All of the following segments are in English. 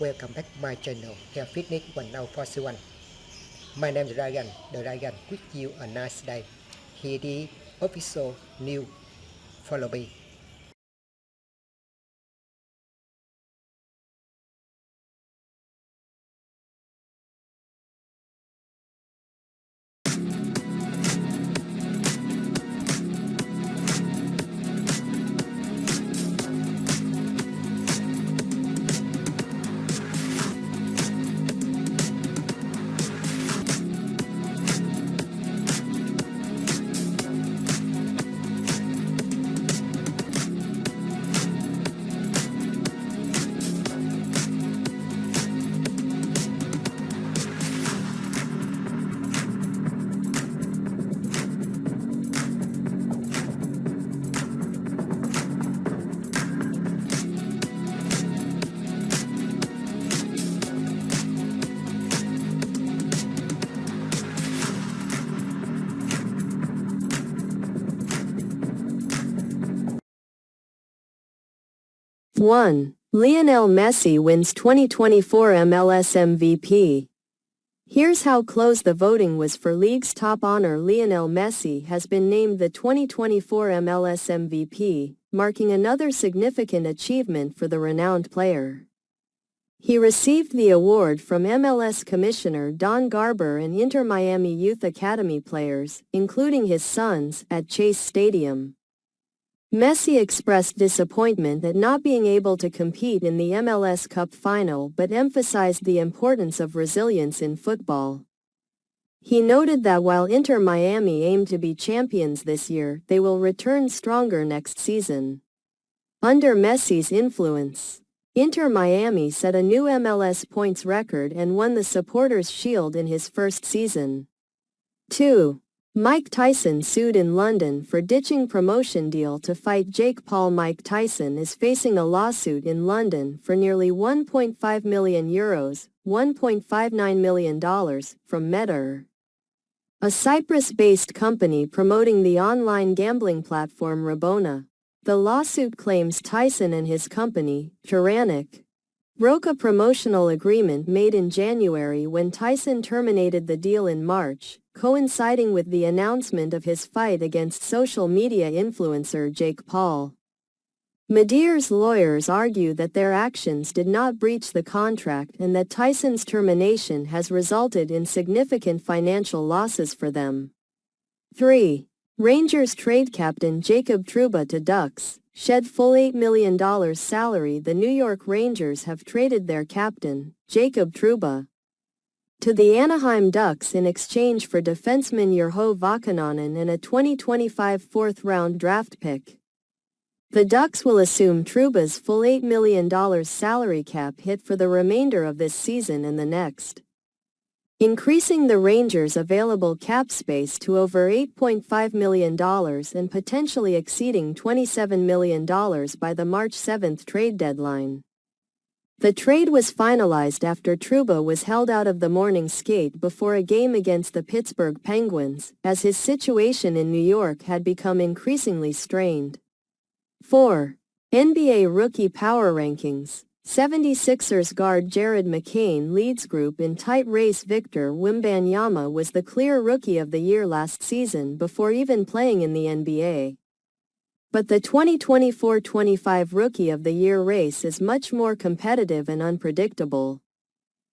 welcome back to my channel Hair Fitness 1041. My name is Ryan, the Ryan wish you a nice day. Here the official new follow me. One. Lionel Messi wins 2024 MLS MVP. Here's how close the voting was for league's top honor. Lionel Messi has been named the 2024 MLS MVP, marking another significant achievement for the renowned player. He received the award from MLS Commissioner Don Garber and Inter Miami Youth Academy players, including his sons, at Chase Stadium. Messi expressed disappointment at not being able to compete in the MLS Cup final but emphasized the importance of resilience in football. He noted that while Inter Miami aim to be champions this year, they will return stronger next season. Under Messi's influence, Inter Miami set a new MLS points record and won the Supporters' Shield in his first season. 2. Mike Tyson sued in London for ditching promotion deal to fight Jake Paul. Mike Tyson is facing a lawsuit in London for nearly €1.5 million, $1.59 million, from Meta, a Cyprus-based company promoting the online gambling platform Rabona. The lawsuit claims Tyson and his company, Tyrannic, broke a promotional agreement made in January when Tyson terminated the deal in March, coinciding with the announcement of his fight against social media influencer Jake Paul. Medeiros lawyers argue that their actions did not breach the contract and that Tyson's termination has resulted in significant financial losses for them. 3. Rangers trade captain Jacob Trouba to Ducks, shed full $8 million salary. The New York Rangers have traded their captain, Jacob Trouba, to the Anaheim Ducks in exchange for defenseman Urho Vakanainen and a 2025 fourth-round draft pick. The Ducks will assume Trouba's full $8 million salary cap hit for the remainder of this season and the next, increasing the Rangers' available cap space to over $8.5 million and potentially exceeding $27 million by the March 7 trade deadline. The trade was finalized after Trouba was held out of the morning skate before a game against the Pittsburgh Penguins, as his situation in New York had become increasingly strained. 4. NBA Rookie Power Rankings. 76ers guard Jared McCain leads group in tight race. Victor Wembanyama was the clear Rookie of the Year last season before even playing in the NBA. But the 2024-25 Rookie of the Year race is much more competitive and unpredictable.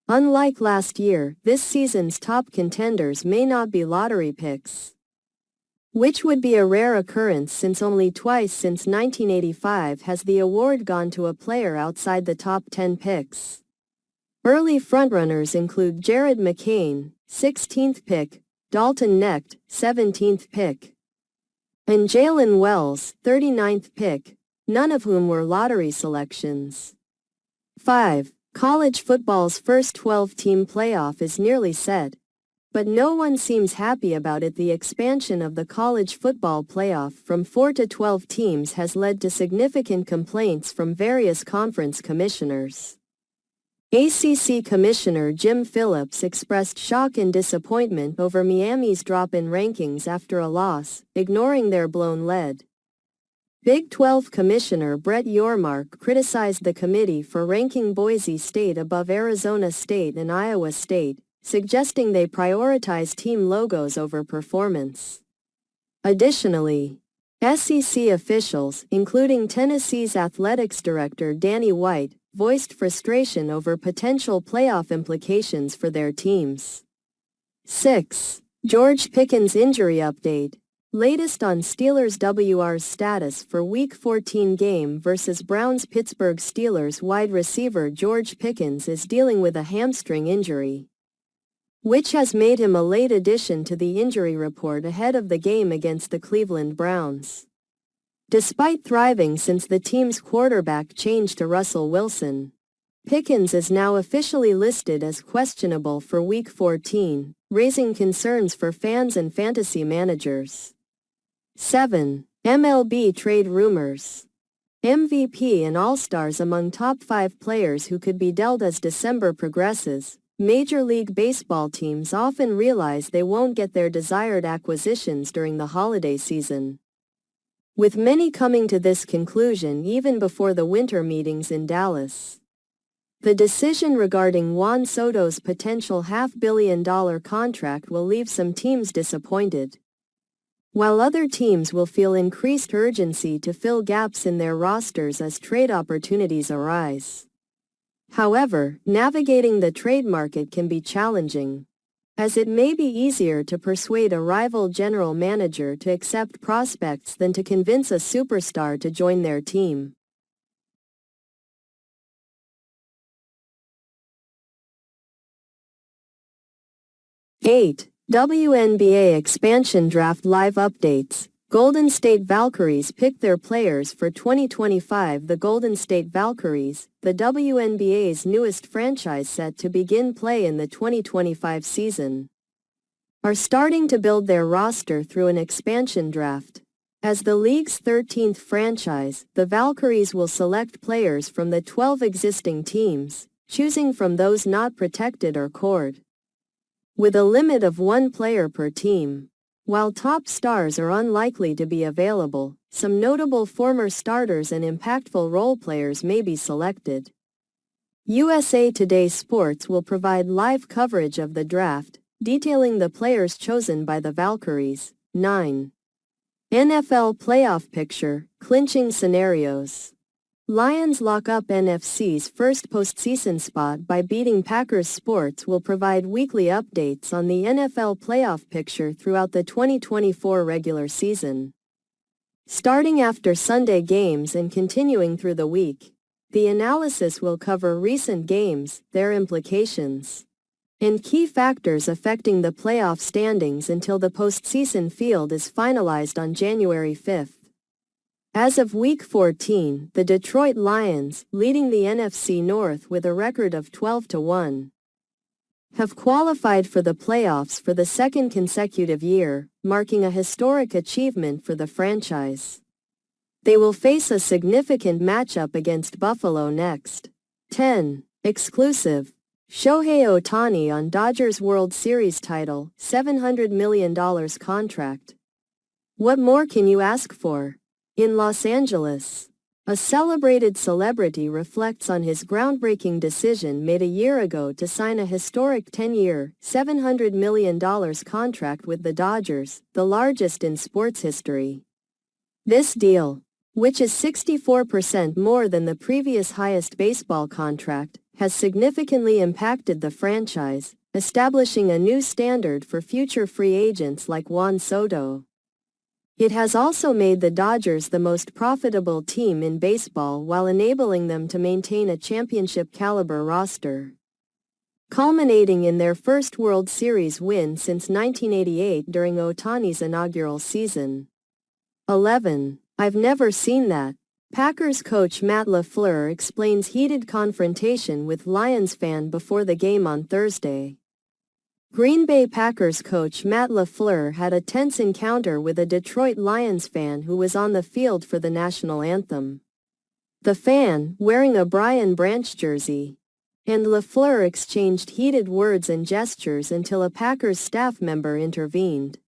Unlike last year, this season's top contenders may not be lottery picks, which would be a rare occurrence since only twice since 1985 has the award gone to a player outside the top 10 picks. Early frontrunners include Jared McCain, 16th pick, Dalton Knecht, 17th pick, and Jalen Wells, 39th pick, none of whom were lottery selections. 5. College football's first 12-team playoff is nearly set, but no one seems happy about it. The expansion of the college football playoff from 4 to 12 teams has led to significant complaints from various conference commissioners. ACC Commissioner Jim Phillips expressed shock and disappointment over Miami's drop in rankings after a loss, ignoring their blown lead. Big 12 Commissioner Brett Yormark criticized the committee for ranking Boise State above Arizona State and Iowa State, suggesting they prioritize team logos over performance. Additionally, SEC officials, including Tennessee's athletics director Danny White, voiced frustration over potential playoff implications for their teams. 6. George Pickens injury update. Latest on Steelers WR's status for Week 14 game versus Browns. Pittsburgh Steelers wide receiver George Pickens is dealing with a hamstring injury, which has made him a late addition to the injury report ahead of the game against the Cleveland Browns. Despite thriving since the team's quarterback changed to Russell Wilson, Pickens is now officially listed as questionable for Week 14, raising concerns for fans and fantasy managers. 7. MLB trade rumors. MVP and All-Stars among top 5 players who could be dealt as December progresses. Major League Baseball teams often realize they won't get their desired acquisitions during the holiday season, with many coming to this conclusion even before the winter meetings in Dallas. The decision regarding Juan Soto's potential $500 million contract will leave some teams disappointed, while other teams will feel increased urgency to fill gaps in their rosters as trade opportunities arise. However, navigating the trade market can be challenging, as it may be easier to persuade a rival general manager to accept prospects than to convince a superstar to join their team. Eight. WNBA Expansion Draft Live Updates. Golden State Valkyries picked their players for 2025. The Golden State Valkyries, the WNBA's newest franchise set to begin play in the 2025 season, are starting to build their roster through an expansion draft. As the league's 13th franchise, the Valkyries will select players from the 12 existing teams, choosing from those not protected or cored, with a limit of 1 player per team. While top stars are unlikely to be available, some notable former starters and impactful role players may be selected. USA Today Sports will provide live coverage of the draft, detailing the players chosen by the Valkyries. 9. NFL playoff picture, clinching scenarios. Lions lock up NFC's first postseason spot by beating Packers. Sports will provide weekly updates on the NFL playoff picture throughout the 2024 regular season, starting after Sunday games and continuing through the week. The analysis will cover recent games, their implications, and key factors affecting the playoff standings until the postseason field is finalized on January 5. As of Week 14, the Detroit Lions, leading the NFC North with a record of 12-1, have qualified for the playoffs for the second consecutive year, marking a historic achievement for the franchise. They will face a significant matchup against Buffalo next. 10. Exclusive. Shohei Ohtani on Dodgers World Series title, $700 million contract. What more can you ask for? In Los Angeles, a celebrated celebrity reflects on his groundbreaking decision made a year ago to sign a historic 10-year, $700 million contract with the Dodgers, the largest in sports history. This deal, which is 64% more than the previous highest baseball contract, has significantly impacted the franchise, establishing a new standard for future free agents like Juan Soto. It has also made the Dodgers the most profitable team in baseball while enabling them to maintain a championship-caliber roster, culminating in their first World Series win since 1988 during Ohtani's inaugural season. 11. I've never seen that. Packers coach Matt LaFleur explains heated confrontation with Lions fan before the game on Thursday. Green Bay Packers coach Matt LaFleur had a tense encounter with a Detroit Lions fan who was on the field for the national anthem. The fan, wearing a Brian Branch jersey, and LaFleur exchanged heated words and gestures until a Packers staff member intervened.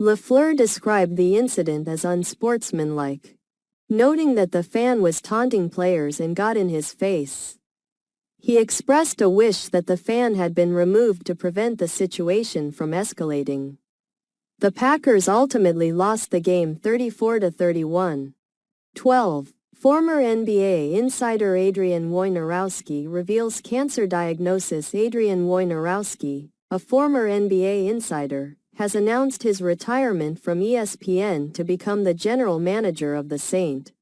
LaFleur described the incident as unsportsmanlike. noting that the fan was taunting players and got in his face. He expressed a wish that the fan had been removed to prevent the situation from escalating. The Packers ultimately lost the game 34-31. 12. Former NBA insider Adrian Wojnarowski reveals cancer diagnosis. Adrian Wojnarowski, a former NBA insider, has announced his retirement from ESPN to become the general manager of the St.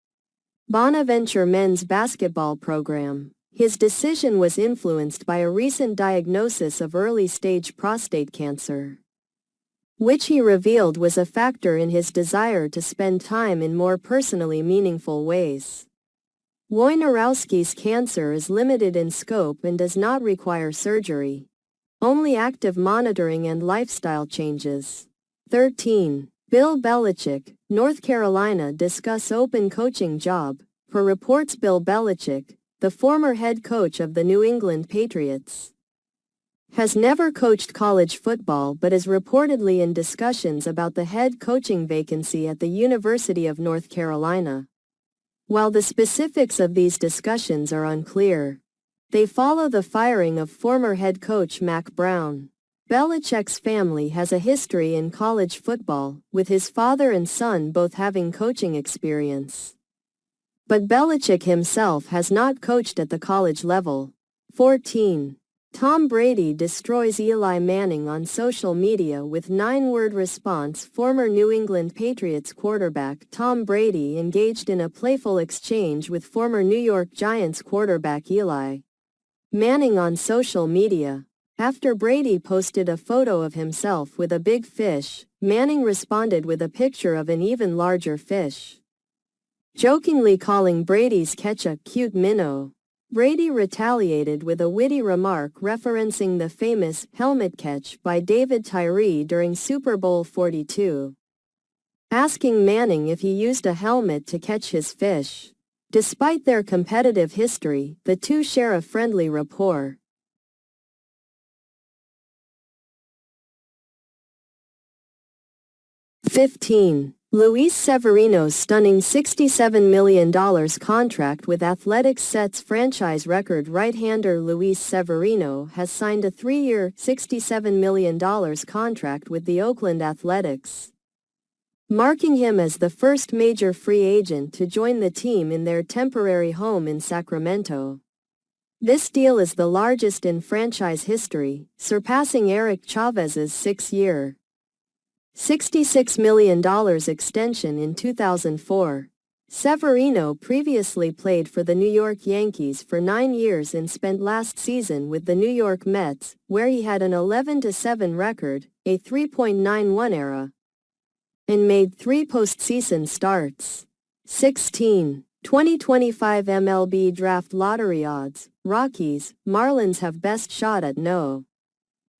Bonaventure men's basketball program. His decision was influenced by a recent diagnosis of early-stage prostate cancer, which he revealed was a factor in his desire to spend time in more personally meaningful ways. Wojnarowski's cancer is limited in scope and does not require surgery, only active monitoring and lifestyle changes. 13. Bill Belichick, North Carolina discuss open coaching job. Per reports, Bill Belichick, the former head coach of the New England Patriots, has never coached college football but is reportedly in discussions about the head coaching vacancy at the University of North Carolina. While the specifics of these discussions are unclear, they follow the firing of former head coach Mack Brown. Belichick's family has a history in college football, with his father and son both having coaching experience. But Belichick himself has not coached at the college level. 14. Tom Brady destroys Eli Manning on social media with 9-word response. Former New England Patriots quarterback Tom Brady engaged in a playful exchange with former New York Giants quarterback Eli Manning on social media. After Brady posted a photo of himself with a big fish, Manning responded with a picture of an even larger fish, jokingly calling Brady's catch a cute minnow. Brady retaliated with a witty remark referencing the famous helmet catch by David Tyree during Super Bowl 42, asking Manning if he used a helmet to catch his fish. Despite their competitive history, the two share a friendly rapport. '15. Luis Severino's stunning $67 million contract with Athletics sets franchise record. Right-hander Luis Severino has signed a 3-year, $67 million contract with the Oakland Athletics, marking him as the first major free agent to join the team in their temporary home in Sacramento. This deal is the largest in franchise history, surpassing Eric Chavez's 6-year, $66 million extension in 2004. Severino previously played for the New York Yankees for 9 years and spent last season with the New York Mets, where he had an 11-7 record, a 3.91 ERA, and made 3 postseason starts. 16. 2025 MLB Draft Lottery odds. Rockies, Marlins have best shot at no.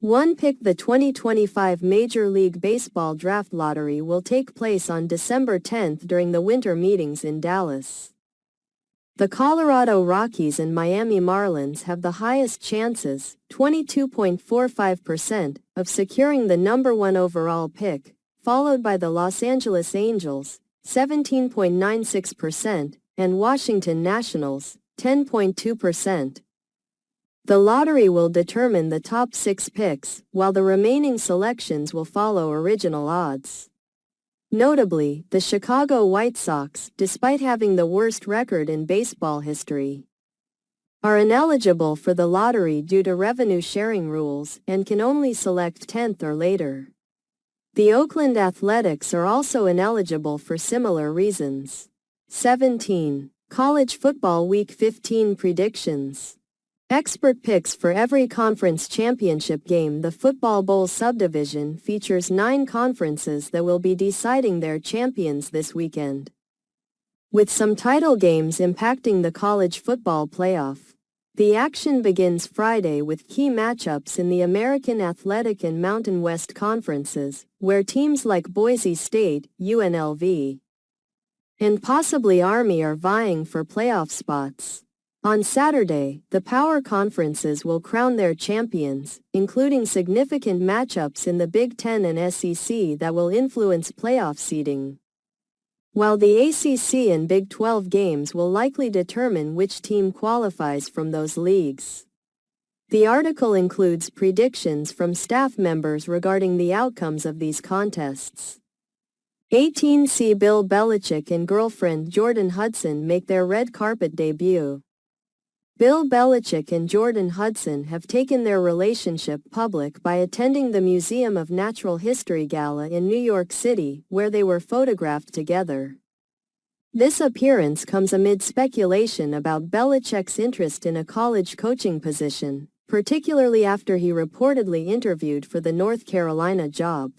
1 pick. The 2025 Major League Baseball Draft Lottery will take place on December 10 during the winter meetings in Dallas. The Colorado Rockies and Miami Marlins have the highest chances, 22.45%, of securing the number 1 overall pick, followed by the Los Angeles Angels, 17.96%, and Washington Nationals, 10.2%. The lottery will determine the top 6 picks, while the remaining selections will follow original odds. Notably, the Chicago White Sox, despite having the worst record in baseball history, are ineligible for the lottery due to revenue-sharing rules and can only select 10th or later. The Oakland Athletics are also ineligible for similar reasons. 17. College Football Week 15 predictions. Expert picks for every conference championship game. The Football Bowl subdivision features 9 conferences that will be deciding their champions this weekend, with some title games impacting the college football playoff. The action begins Friday with key matchups in the American Athletic and Mountain West conferences, where teams like Boise State, UNLV, and possibly Army are vying for playoff spots. On Saturday, the power conferences will crown their champions, including significant matchups in the Big Ten and SEC that will influence playoff seeding. while the ACC and Big 12 games will likely determine which team qualifies from those leagues. The article includes predictions from staff members regarding the outcomes of these contests. 18C Bill Belichick and girlfriend Jordan Hudson make their red carpet debut. Bill Belichick and Jordan Hudson have taken their relationship public by attending the Museum of Natural History Gala in New York City, where they were photographed together. This appearance comes amid speculation about Belichick's interest in a college coaching position, particularly after he reportedly interviewed for the North Carolina job.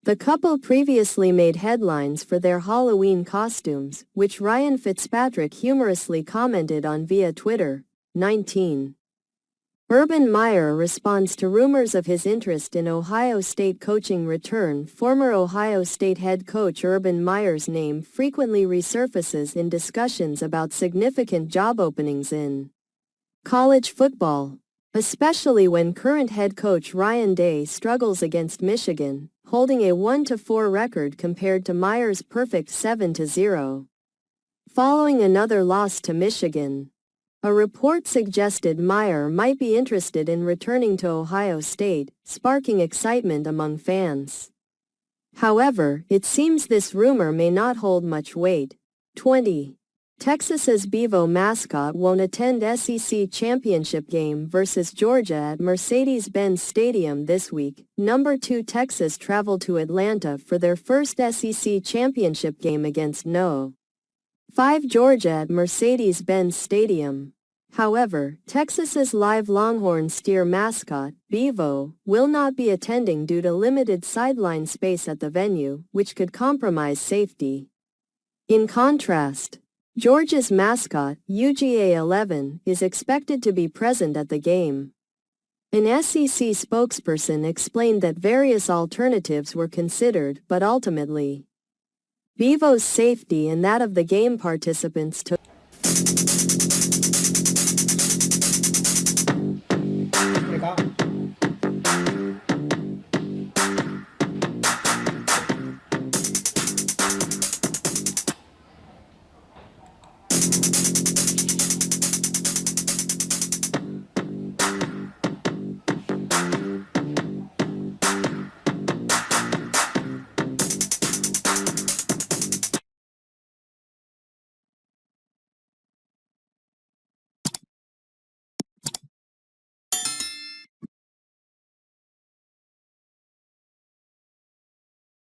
The couple previously made headlines for their Halloween costumes, which Ryan Fitzpatrick humorously commented on via Twitter. 19. Urban Meyer responds to rumors of his interest in Ohio State coaching return. Former Ohio State head coach Urban Meyer's name frequently resurfaces in discussions about significant job openings in college football, especially when current head coach Ryan Day struggles against Michigan, holding a 1-4 record compared to Meyer's perfect 7-0. Following another loss to Michigan, a report suggested Meyer might be interested in returning to Ohio State, sparking excitement among fans. However, it seems this rumor may not hold much weight. 20. Texas's Bevo mascot won't attend SEC championship game versus Georgia at Mercedes-Benz Stadium this week. Number 2 Texas traveled to Atlanta for their first SEC championship game against No. 5 Georgia at Mercedes-Benz Stadium. However, Texas's live Longhorn steer mascot, Bevo, will not be attending due to limited sideline space at the venue, which could compromise safety. In contrast, Georgia's mascot, UGA-11, is expected to be present at the game. An SEC spokesperson explained that various alternatives were considered, but ultimately, Bevo's safety and that of the game participants took